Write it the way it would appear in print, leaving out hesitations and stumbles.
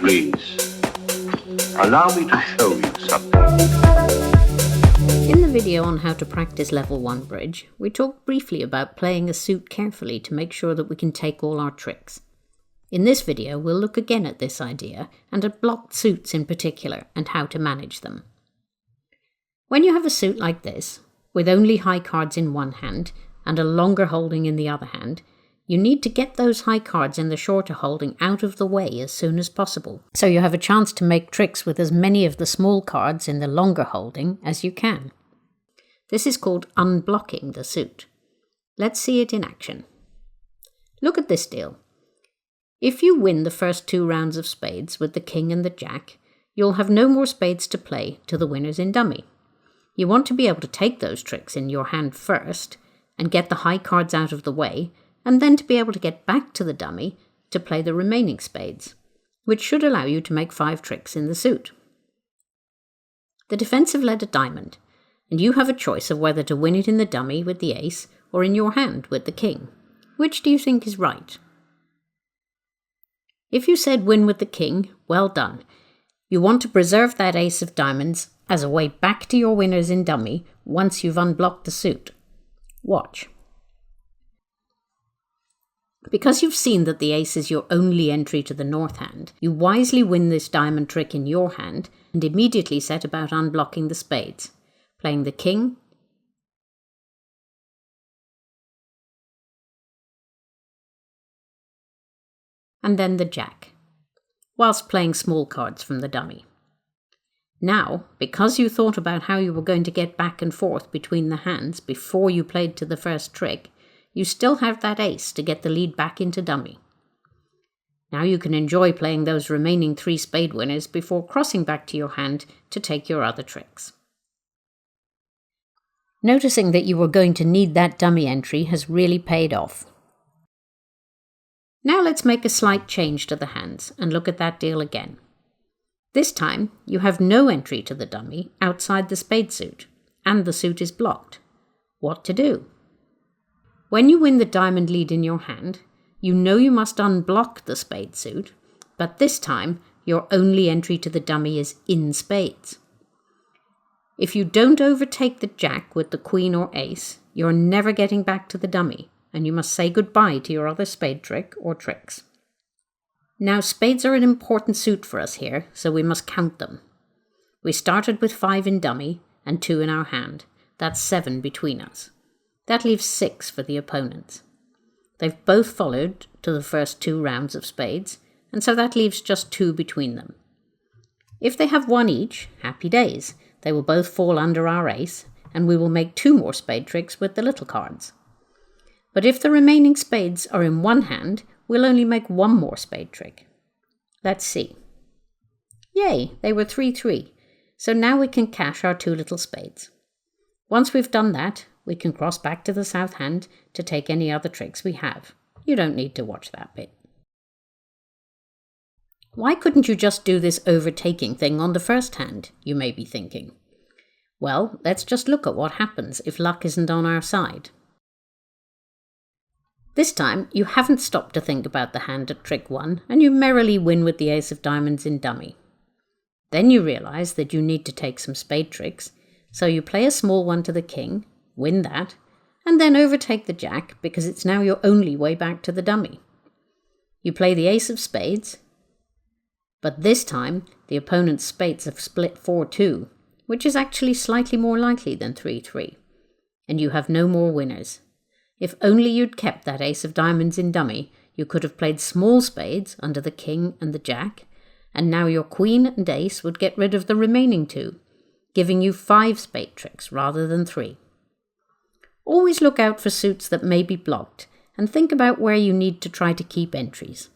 Please, allow me to show you something. In the video on how to practice level 1 bridge, we talked briefly about playing a suit carefully to make sure that we can take all our tricks. In this video, we'll look again at this idea and at blocked suits in particular and how to manage them. When you have a suit like this, with only high cards in one hand and a longer holding in the other hand, you need to get those high cards in the shorter holding out of the way as soon as possible, so you have a chance to make tricks with as many of the small cards in the longer holding as you can. This is called unblocking the suit. Let's see it in action. Look at this deal. If you win the first 2 rounds of spades with the king and the jack, you'll have no more spades to play to the winners in dummy. You want to be able to take those tricks in your hand first and get the high cards out of the way, and then to be able to get back to the dummy to play the remaining spades, which should allow you to make 5 tricks in the suit. The defensive led a diamond, and you have a choice of whether to win it in the dummy with the ace or in your hand with the king. Which do you think is right? If you said win with the king, well done. You want to preserve that ace of diamonds as a way back to your winners in dummy once you've unblocked the suit. Watch. Because you've seen that the ace is your only entry to the north hand, you wisely win this diamond trick in your hand and immediately set about unblocking the spades, playing the king, and then the jack, whilst playing small cards from the dummy. Now, because you thought about how you were going to get back and forth between the hands before you played to the first trick, you still have that ace to get the lead back into dummy. Now you can enjoy playing those remaining 3 spade winners before crossing back to your hand to take your other tricks. Noticing that you were going to need that dummy entry has really paid off. Now let's make a slight change to the hands and look at that deal again. This time, you have no entry to the dummy outside the spade suit, and the suit is blocked. What to do? When you win the diamond lead in your hand, you know you must unblock the spade suit, but this time, your only entry to the dummy is in spades. If you don't overtake the jack with the queen or ace, you're never getting back to the dummy, and you must say goodbye to your other spade trick or tricks. Now, spades are an important suit for us here, so we must count them. We started with 5 in dummy and 2 in our hand. That's 7 between us. That leaves 6 for the opponents. They've both followed to the first 2 rounds of spades, and so that leaves just 2 between them. If they have 1 each, happy days. They will both fall under our ace, and we will make 2 more spade tricks with the little cards. But if the remaining spades are in one hand, we'll only make 1 more spade trick. Let's see. Yay, they were 3-3, so now we can cash our 2 little spades. Once we've done that, we can cross back to the south hand to take any other tricks we have. You don't need to watch that bit. Why couldn't you just do this overtaking thing on the first hand, you may be thinking? Well, let's just look at what happens if luck isn't on our side. This time, you haven't stopped to think about the hand at trick 1, and you merrily win with the ace of diamonds in dummy. Then you realise that you need to take some spade tricks, so you play a small one to the king, win that, and then overtake the jack because it's now your only way back to the dummy. You play the ace of spades, but this time the opponent's spades have split 4-2, which is actually slightly more likely than 3-3, and you have no more winners. If only you'd kept that ace of diamonds in dummy, you could have played small spades under the king and the jack, and now your queen and ace would get rid of the remaining 2, giving you 5 spade tricks rather than 3. Always look out for suits that may be blocked, and think about where you need to try to keep entries.